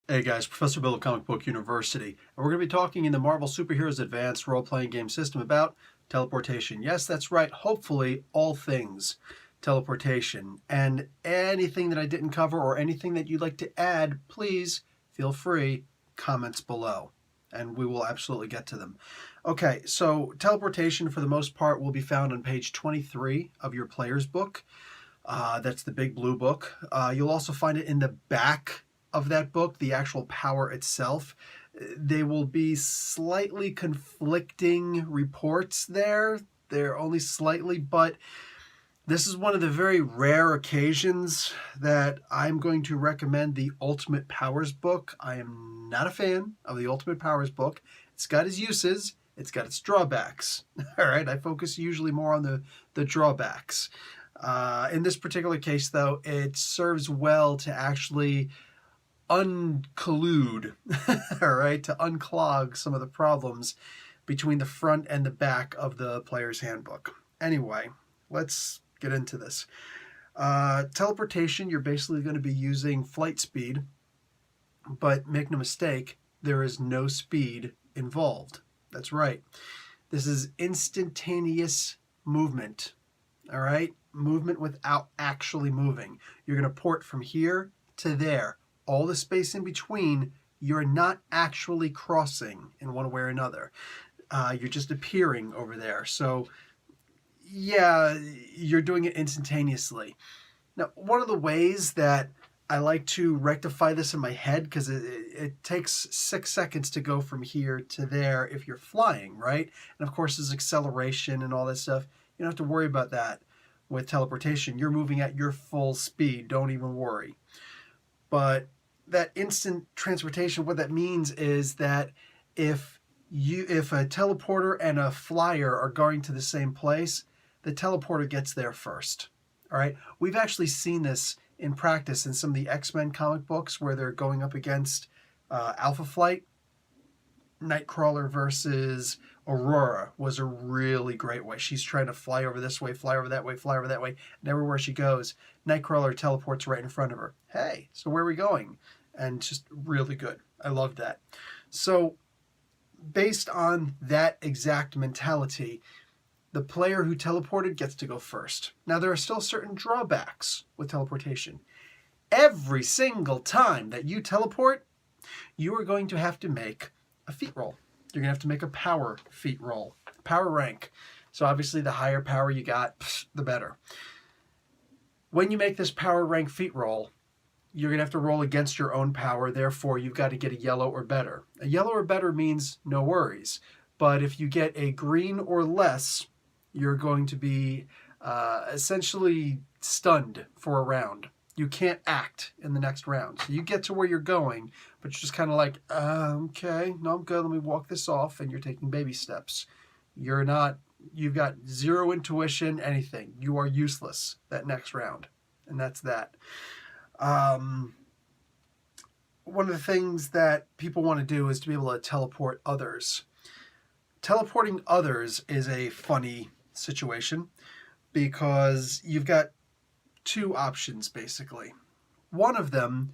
Hey guys, Professor Bill of Comic Book University, and we're going to be talking in the Marvel Superheroes Advanced role-playing game system about teleportation. Yes, that's right, hopefully all things teleportation. And anything that I didn't cover or anything that you'd like to add, please feel free, comments below, and we will absolutely get to them. Okay, so teleportation for the most part will be found on page 23 of your player's book. That's the big blue book. You'll also find it in the back of that book, the actual power itself. They will be slightly conflicting reports there. They're only slightly, but this is one of the very rare occasions that I'm going to recommend the Ultimate Powers book. I am not a fan of the Ultimate Powers book. It's got its uses, it's got its drawbacks. All right, I focus usually more on the drawbacks. In this particular case, though, it serves well to actually uncollude, all right, to unclog some of the problems between the front and the back of the player's handbook. Anyway, let's get into this. Teleportation, you're basically going to be using flight speed, but make no mistake, there is no speed involved. That's right. This is instantaneous movement, all right? Movement without actually moving. You're going to port from here to there. All the space in between, you're not actually crossing in one way or another. You're just appearing over there. So, yeah, you're doing it instantaneously. Now, one of the ways that I like to rectify this in my head, because it takes 6 seconds to go from here to there if you're flying, right? And of course, there's acceleration and all that stuff. You don't have to worry about that with teleportation. You're moving at your full speed. Don't even worry. But that instant transportation, what that means is that if a teleporter and a flyer are going to the same place, the teleporter gets there first. All right. We've actually seen this in practice in some of the X-Men comic books where they're going up against Alpha Flight. Nightcrawler versus Aurora was a really great way. She's trying to fly over this way, fly over that way, fly over that way, and everywhere she goes, Nightcrawler teleports right in front of her. Hey, so where are we going? And just really good. I love that. So based on that exact mentality, the player who teleported gets to go first. Now, there are still certain drawbacks with teleportation. Every single time that you teleport, you are going to have to make a feat roll. You're going to have to make a power feat roll, power rank. So obviously the higher power you got, the better. When you make this power rank feat roll, you're going to have to roll against your own power. Therefore, you've got to get a yellow or better. A yellow or better means no worries. But if you get a green or less, you're going to be essentially stunned for a round. You can't act in the next round. So you get to where you're going, but you're just kind of like, okay, no, I'm good. Let me walk this off. And you're taking baby steps. You've got zero intuition, anything. You are useless that next round. And that's that. One of the things that people want to do is to be able to teleport others. Teleporting others is a funny situation because you've got two options, basically. One of them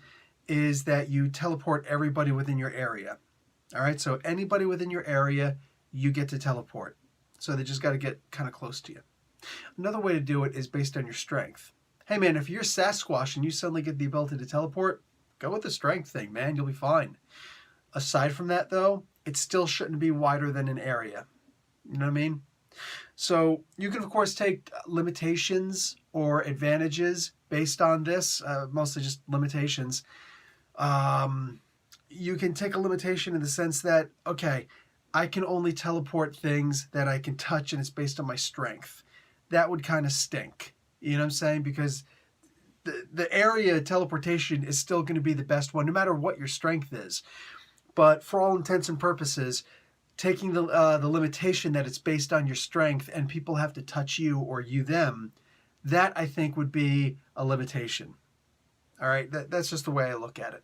is that you teleport everybody within your area. All right, so anybody within your area, you get to teleport. So they just got to get kind of close to you. Another way to do it is based on your strength. Hey man, if you're Sasquatch and you suddenly get the ability to teleport, go with the strength thing, man. You'll be fine. Aside from that, though, it still shouldn't be wider than an area. You know what I mean? So you can, of course, take limitations or advantages based on this, mostly just limitations. You can take a limitation in the sense that, okay, I can only teleport things that I can touch and it's based on my strength. That would kind of stink. You know what I'm saying? Because the area teleportation is still going to be the best one, no matter what your strength is. But for all intents and purposes, taking the limitation that it's based on your strength and people have to touch you or you them, that I think would be a limitation. All right, that's just the way I look at it.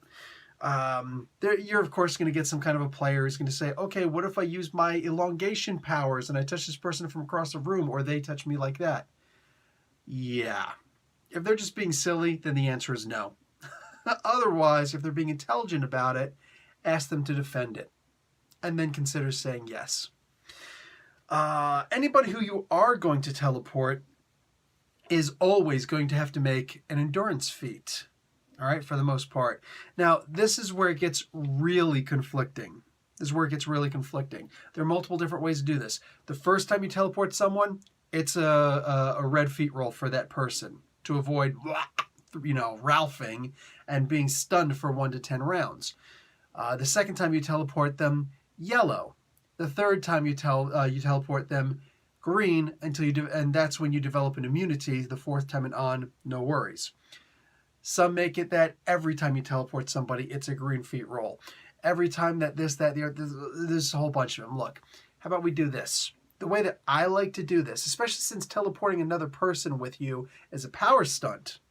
You're of course going to get some kind of a player who's going to say, okay, what if I use my elongation powers and I touch this person from across the room or they touch me like that? Yeah. If they're just being silly, then the answer is no. Otherwise, if they're being intelligent about it, ask them to defend it. And then consider saying yes. Anybody who you are going to teleport is always going to have to make an endurance feat. All right, for the most part. Now, this is where it gets really conflicting. There are multiple different ways to do this. The first time you teleport someone, it's a red feat roll for that person to avoid, ralphing and being stunned for 1 to 10 rounds. The second time you teleport them, yellow. The third time you teleport them, green, and that's when you develop an immunity. The fourth time and on, no worries. Some make it that every time you teleport somebody, it's a green feat roll. Every time that this, that, the other, there's a whole bunch of them. Look, how about we do this? The way that I like to do this, especially since teleporting another person with you is a power stunt,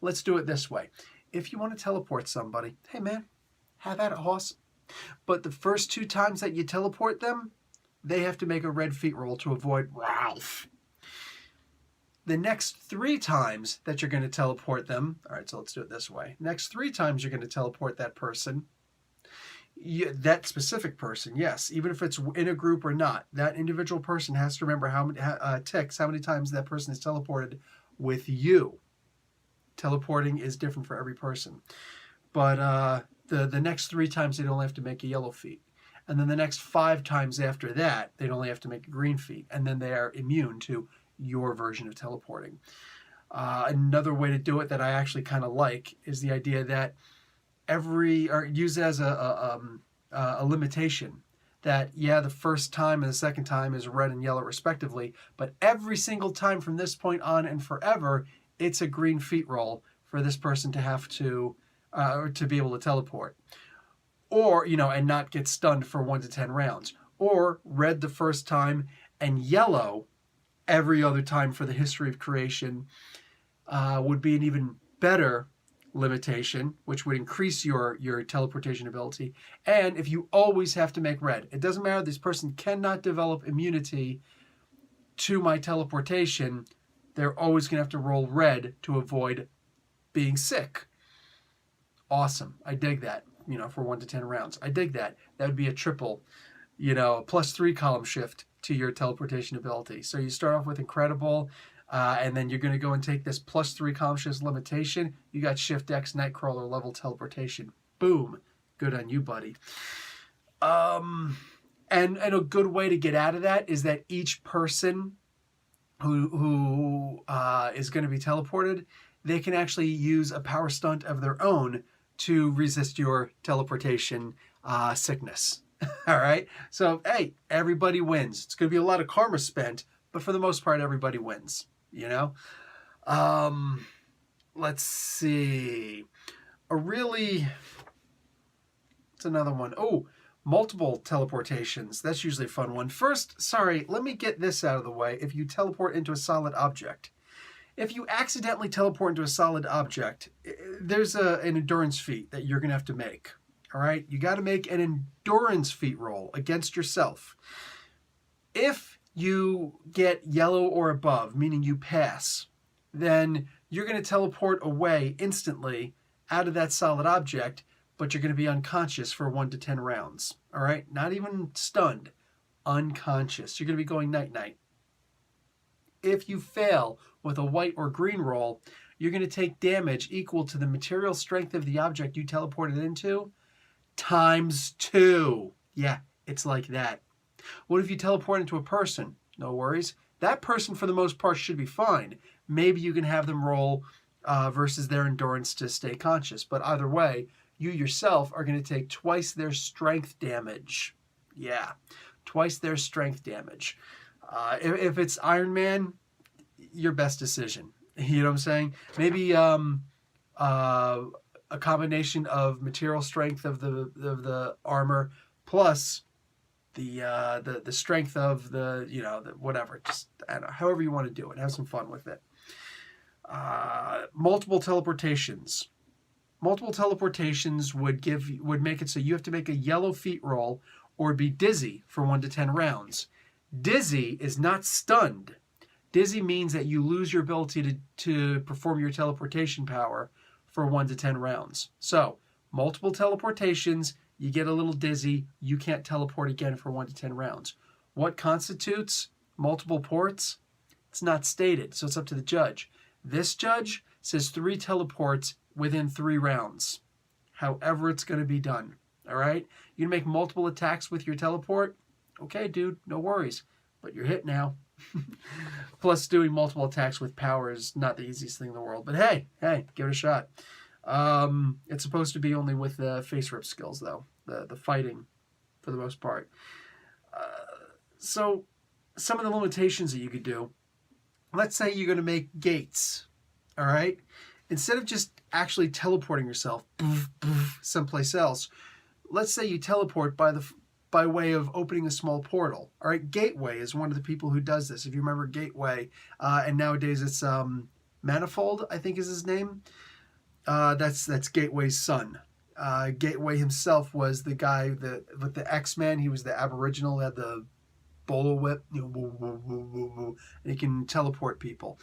let's do it this way. If you want to teleport somebody, hey man, have at it, hoss. But the first 2 times that you teleport them, they have to make a red feat roll to avoid Ralph. The next 3 times that you're going to teleport them, all right, so let's do it this way. Next 3 times you're going to teleport that person, that specific person, yes, even if it's in a group or not, that individual person has to remember how many times that person is teleported with you. Teleporting is different for every person. But the next 3 times they'd only have to make a yellow feat. And then the next 5 times after that, they'd only have to make a green feat. And then they are immune to your version of teleporting. Another way to do it that I actually kind of like is the idea that use it as a limitation that, yeah, the first time and the second time is red and yellow respectively, but every single time from this point on and forever, it's a green feat roll for this person to have to be able to teleport. Or, and not get stunned for 1 to 10 rounds. Or red the first time and yellow every other time for the history of creation would be an even better limitation, which would increase your teleportation ability. And if you always have to make red, it doesn't matter, this person cannot develop immunity to my teleportation, they're always going to have to roll red to avoid being sick. Awesome. I dig that, for 1 to 10 rounds. I dig that. That would be a triple, +3 column shift to your teleportation ability. So you start off with incredible, and then you're going to go and take this +3 column shift limitation. You got Shift X Nightcrawler level teleportation. Boom. Good on you, buddy. And a good way to get out of that is that each person who is going to be teleported, they can actually use a power stunt of their own to resist your teleportation sickness. All right? So, hey, everybody wins. It's going to be a lot of karma spent, but for the most part, everybody wins, Let's see. It's another one. Oh, multiple teleportations. That's usually a fun one. First, let me get this out of the way. If you teleport into a solid object. If you accidentally teleport into a solid object, there's an endurance feat that you're going to have to make. All right? You got to make an endurance feat roll against yourself. If you get yellow or above, meaning you pass, then you're going to teleport away instantly out of that solid object, but you're going to be unconscious for 1 to 10 rounds. All right? Not even stunned. Unconscious. You're going to be going night-night. If you fail with a white or green roll, you're going to take damage equal to the material strength of the object you teleported into ×2. Yeah, it's like that. What if you teleport into a person? No worries. That person, for the most part, should be fine. Maybe you can have them roll versus their endurance to stay conscious. But either way, you yourself are going to take twice their strength damage. Yeah, twice their strength damage. If it's Iron Man, your best decision. You know what I'm saying? Maybe a combination of material strength of the armor plus the strength of the whatever. Just I don't know, however you want to do it. Have some fun with it. Multiple teleportations. Multiple teleportations would make it so you have to make a yellow feat roll or be dizzy for 1 to 10 rounds. Dizzy is not stunned. Dizzy means that you lose your ability to perform your teleportation power for 1 to 10 rounds. So, multiple teleportations, you get a little dizzy, you can't teleport again for 1 to 10 rounds. What constitutes multiple ports? It's not stated, so it's up to the judge. This judge says 3 teleports within 3 rounds. However it's going to be done. All right? You can make multiple attacks with your teleport. Okay, dude, no worries. But you're hit now. Plus, doing multiple attacks with power is not the easiest thing in the world. But hey, give it a shot. It's supposed to be only with the face rip skills, though. The fighting, for the most part. So, some of the limitations that you could do. Let's say you're going to make gates. All right? Instead of just actually teleporting yourself someplace else, let's say you teleport by way of opening a small portal. All right, Gateway is one of the people who does this. If you remember Gateway, and nowadays it's Manifold, I think is his name. That's Gateway's son. Gateway himself was the guy with the X-Men. He was the Aboriginal, had the bolo whip, and he can teleport people.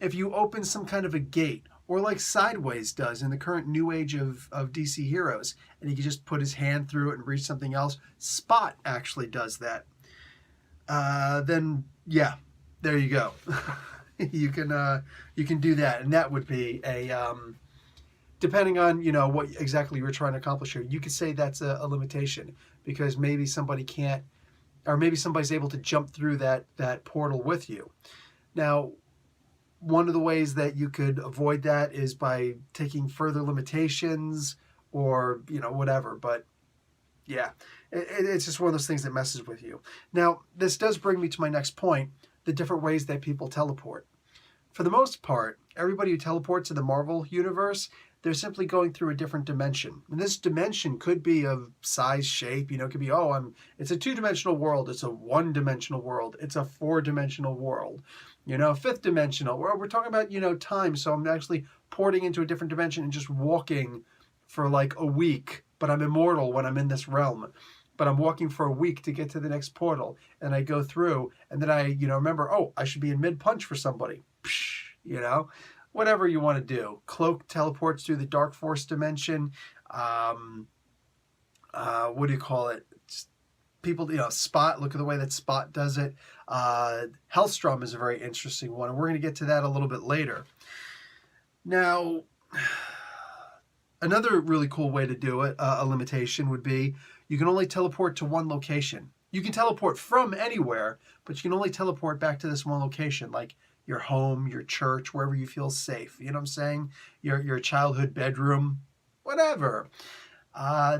If you open some kind of a gate, or like Sideways does in the current new age of DC heroes, and he can just put his hand through it and reach something else. Spot actually does that. Then yeah, there you go. you can do that, and that would be a depending on what exactly you're trying to accomplish here. You could say that's a limitation because maybe somebody can't, or maybe somebody's able to jump through that portal with you. Now, one of the ways that you could avoid that is by taking further limitations or, whatever. But yeah, it's just one of those things that messes with you. Now, this does bring me to my next point, the different ways that people teleport. For the most part, everybody who teleports in the Marvel universe, they're simply going through a different dimension. And this dimension could be of size, shape, it could be, it's a 2-dimensional world, it's a 1-dimensional world, it's a 4-dimensional world. 5th dimensional. We're talking about, time. So I'm actually porting into a different dimension and just walking for like a week. But I'm immortal when I'm in this realm. But I'm walking for a week to get to the next portal. And I go through. And then I, remember, I should be in mid-punch for somebody. Psh, whatever you want to do. Cloak teleports through the Dark Force dimension. What do you call it? People, Spot, look at the way that Spot does it. Hellstrom is a very interesting one, and we're going to get to that a little bit later. Now, another really cool way to do it, a limitation would be you can only teleport to one location. You can teleport from anywhere, but you can only teleport back to this one location, like your home, your church, wherever you feel safe. You know what I'm saying? Your childhood bedroom, whatever.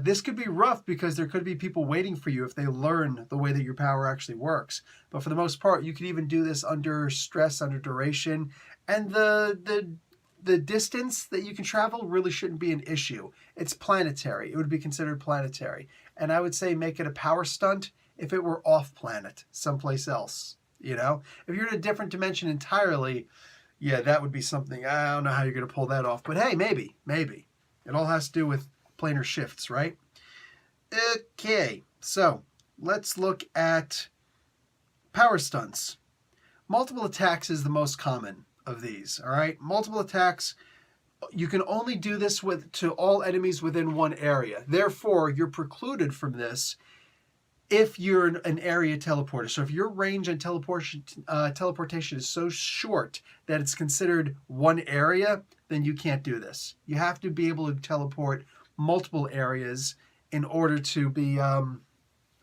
This could be rough because there could be people waiting for you if they learn the way that your power actually works. But for the most part, you could even do this under stress, under duration. And the distance that you can travel really shouldn't be an issue. It's planetary. It would be considered planetary. And I would say make it a power stunt if it were off planet, someplace else. If you're in a different dimension entirely, yeah, that would be something. I don't know how you're going to pull that off. But hey, maybe. It all has to do with planar shifts, right? Okay, so let's look at power stunts. Multiple attacks is the most common of these, all right? Multiple attacks, you can only do this to all enemies within one area. Therefore, you're precluded from this if you're an area teleporter. So if your range and teleportation is so short that it's considered one area, then you can't do this. You have to be able to teleport multiple areas in order to be kind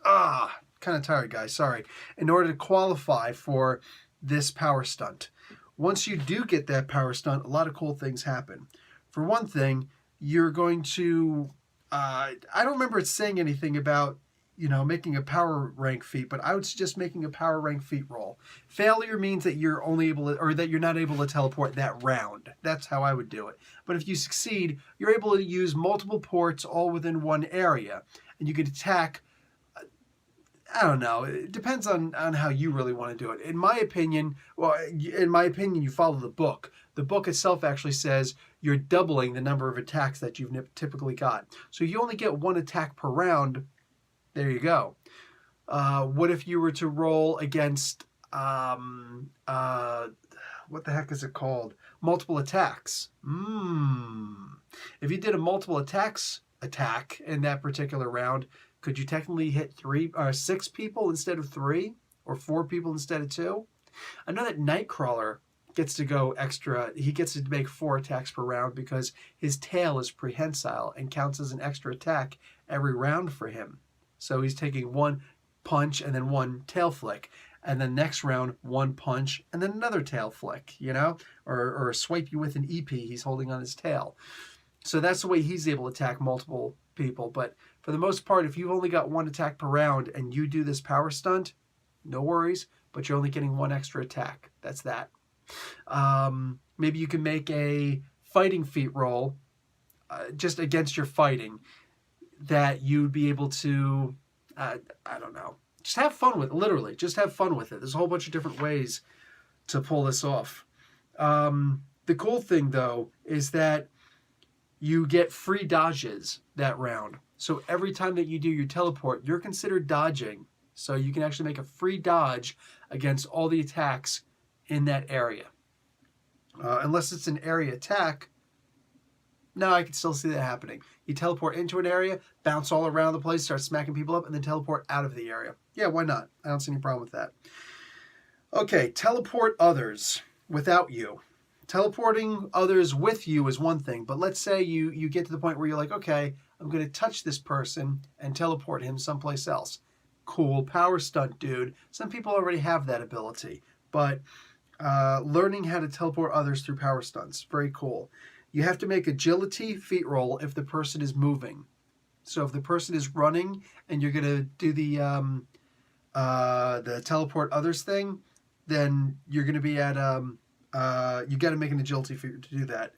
of tired, guys, sorry, in order to qualify for this power stunt. Once you do get that power stunt, a lot of cool things happen. For one thing, you're going to I don't remember it saying anything about making a power rank feat, but I would suggest making a power rank feat roll. Failure means that you're only able to, or that you're not able to teleport that round. That's how I would do it. But if you succeed, you're able to use multiple ports all within one area, and you could attack. I don't know. It depends on how you really want to do it. In my opinion, you follow the book. The book itself actually says you're doubling the number of attacks that you've typically got. So you only get one attack per round. There you go. What if you were to roll against, what the heck is it called? multiple attacks. If you did a multiple attack in that particular round, could you technically hit 6 people instead of 3, or 4 people instead of 2? I know that Nightcrawler gets to go extra. He gets to make 4 attacks per round because his tail is prehensile and counts as an extra attack every round for him. So he's taking 1 punch and then 1 tail flick, and then next round 1 punch and then another tail flick, you know, or swipe you with an EP he's holding on his tail. So that's the way he's able to attack multiple people. But for the most part, if you've only got 1 attack per round and you do this power stunt, no worries, but you're only getting 1 extra attack. That's that. Maybe you can make a fighting feat roll just against your fighting that you'd be able to, I don't know, just have fun with it, literally. Just have fun with it. There's a whole bunch of different ways to pull this off. The cool thing, though, is that you get free dodges that round. So every time that you do your teleport, you're considered dodging. So you can actually make a free dodge against all the attacks in that area. Unless it's an area attack, no, I can still see that happening. You teleport into an area, bounce all around the place, start smacking people up, and then teleport out of the area. Yeah, why not? I don't see any problem with that. Okay, teleport others without you. Teleporting others with you is one thing, but let's say you get to the point where you're like, okay, I'm going to touch this person and teleport him someplace else. Cool power stunt, dude. Some people already have that ability, but learning how to teleport others through power stunts, very cool. You have to make agility feat roll if the person is moving. So if the person is running and you're going to do the teleport others thing, then you're going to be at you got to make an agility feat to do that.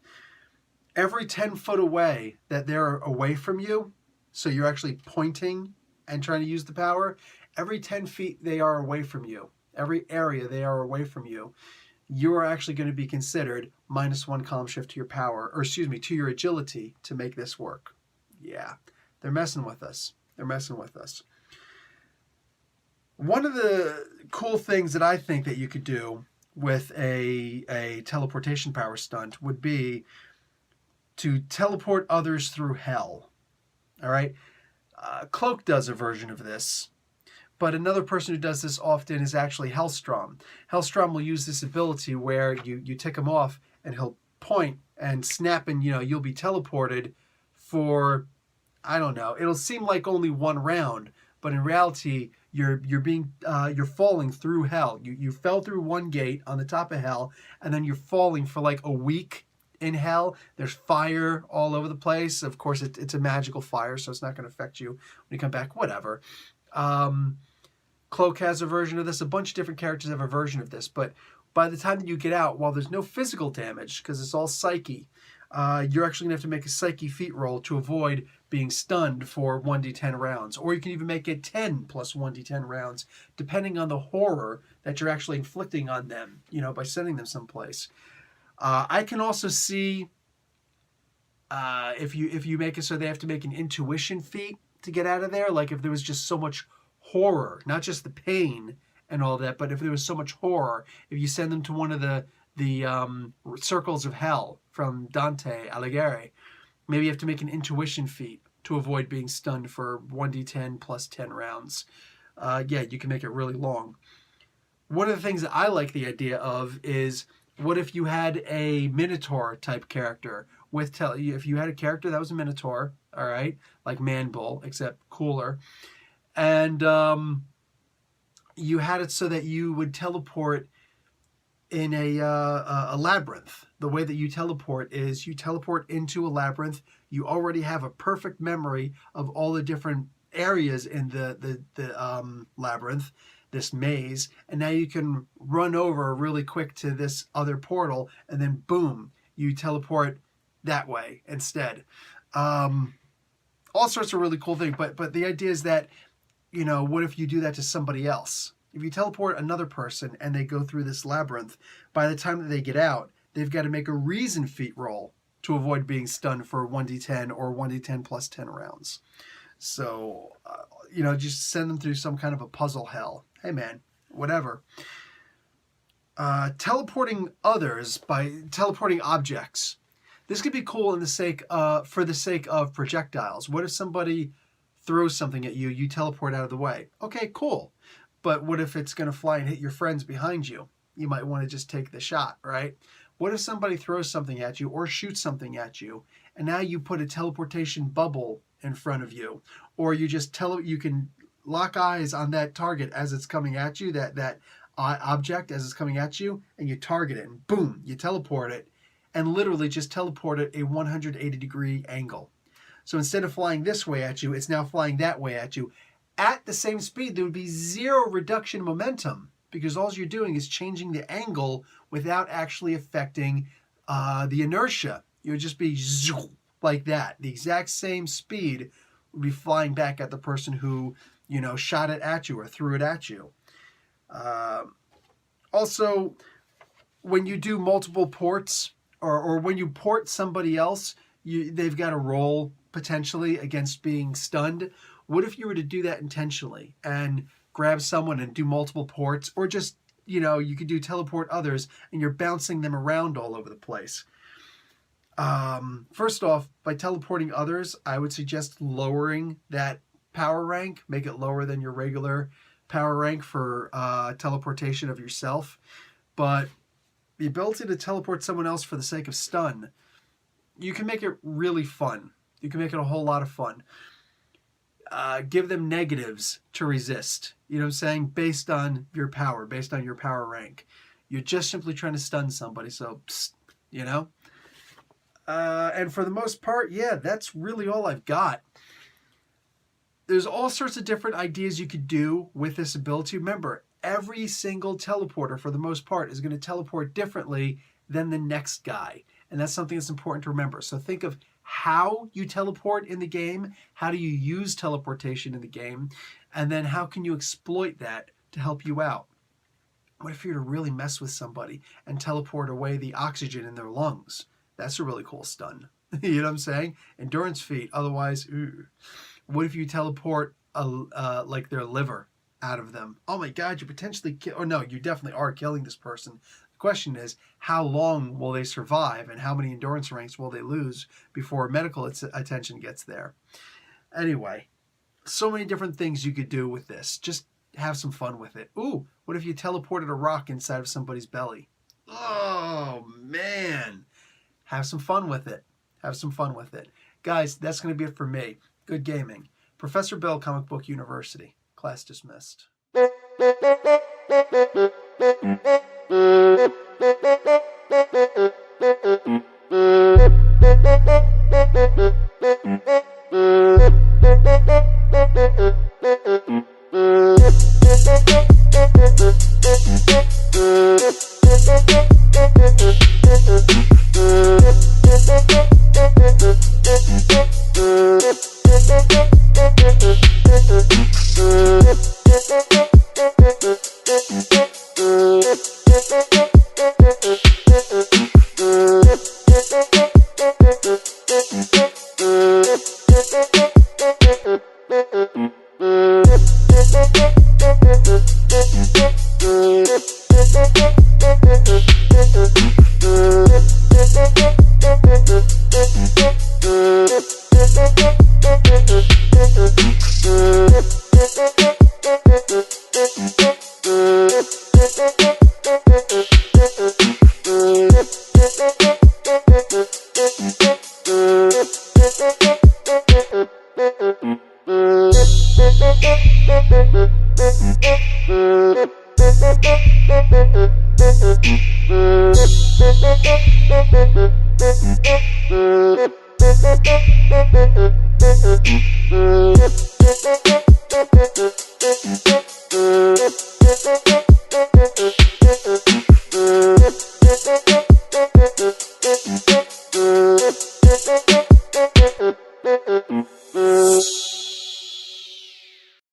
Every 10 foot away that they're away from you, so you're actually pointing and trying to use the power, every 10 feet they are away from you, every area they are away from you, you are actually going to be considered -1 column shift to your power, or excuse me, to your agility to make this work. Yeah, they're messing with us. They're messing with us. One of the cool things that I think that you could do with a teleportation power stunt would be to teleport others through hell. All right? Cloak does a version of this, but another person who does this often is actually Hellstrom. Hellstrom will use this ability where you tick him off and he'll point and snap, and you'll be teleported for, I don't know, it'll seem like only 1 round, but in reality you're falling through hell. You fell through 1 gate on the top of hell, and then you're falling for like a week in hell. There's fire all over the place. Of course, it's a magical fire, so it's not going to affect you when you come back. Whatever. Cloak has a version of this. A bunch of different characters have a version of this. But by the time that you get out, while there's no physical damage, because it's all psyche, you're actually going to have to make a psyche feat roll to avoid being stunned for 1d10 rounds. Or you can even make it 10 plus 1d10 rounds, depending on the horror that you're actually inflicting on them, by sending them someplace. I can also see if you make it so they have to make an intuition feat to get out of there, like if there was just so much horror, not just the pain and all that, but if there was so much horror, if you send them to one of the circles of hell from Dante Alighieri, maybe you have to make an intuition feat to avoid being stunned for 1d10 plus 10 rounds. Yeah, you can make it really long. One of the things that I like the idea of is, what if you had a Minotaur type character if you had a character that was a Minotaur, all right, like Man-Bull, except cooler, and you had it so that you would teleport in a labyrinth. The way that you teleport is you teleport into a labyrinth. You already have a perfect memory of all the different areas in the labyrinth, this maze, and now you can run over really quick to this other portal, and then boom, you teleport that way instead. All sorts of really cool things, but the idea is that, what if you do that to somebody else? If you teleport another person and they go through this labyrinth, by the time that they get out, they've got to make a reason feat roll to avoid being stunned for 1d10 or 1d10 plus 10 rounds. So, just send them through some kind of a puzzle hell. Hey man, whatever. Teleporting others by teleporting objects. This could be cool for the sake of projectiles. What if somebody throws something at you, you teleport out of the way? Okay, cool. But what if it's going to fly and hit your friends behind you? You might want to just take the shot, right? What if somebody throws something at you or shoots something at you, and now you put a teleportation bubble in front of you, or you just you can lock eyes on that target as it's coming at you, that object as it's coming at you, and you target it, and boom, you teleport it, and literally just teleport it a 180-degree angle. So instead of flying this way at you, it's now flying that way at you. At the same speed, there would be zero reduction in momentum, because all you're doing is changing the angle without actually affecting the inertia. You would just be like that. The exact same speed would be flying back at the person who, shot it at you or threw it at you. Also, when you do multiple ports, or when you port somebody else, they've got a roll potentially against being stunned. What if you were to do that intentionally and grab someone and do multiple ports, or just, you could do teleport others and you're bouncing them around all over the place? First off, by teleporting others, I would suggest lowering that power rank, make it lower than your regular power rank for teleportation of yourself. But the ability to teleport someone else for the sake of stun, you can make it really fun. You can make it a whole lot of fun. Give them negatives to resist. You know what I'm saying? Based on your power rank. You're just simply trying to stun somebody, so, psst, And for the most part, yeah, that's really all I've got. There's all sorts of different ideas you could do with this ability. Remember, every single teleporter, for the most part, is going to teleport differently than the next guy. And that's something that's important to remember. So think of how you teleport in the game, how do you use teleportation in the game, and then how can you exploit that to help you out. What if you were to really mess with somebody and teleport away the oxygen in their lungs? That's a really cool stun. You know what I'm saying? Endurance feat. Otherwise, what if you teleport like their liver out of them? Oh my God, you potentially kill, or no, you definitely are killing this person. The question is, how long will they survive and how many endurance ranks will they lose before medical attention gets there? Anyway, so many different things you could do with this. Just have some fun with it. Ooh, what if you teleported a rock inside of somebody's belly? Oh, man. Have some fun with it. Have some fun with it. Guys, that's going to be it for me. Good gaming. Professor Bill, Comic Book University. Class dismissed. Thank you.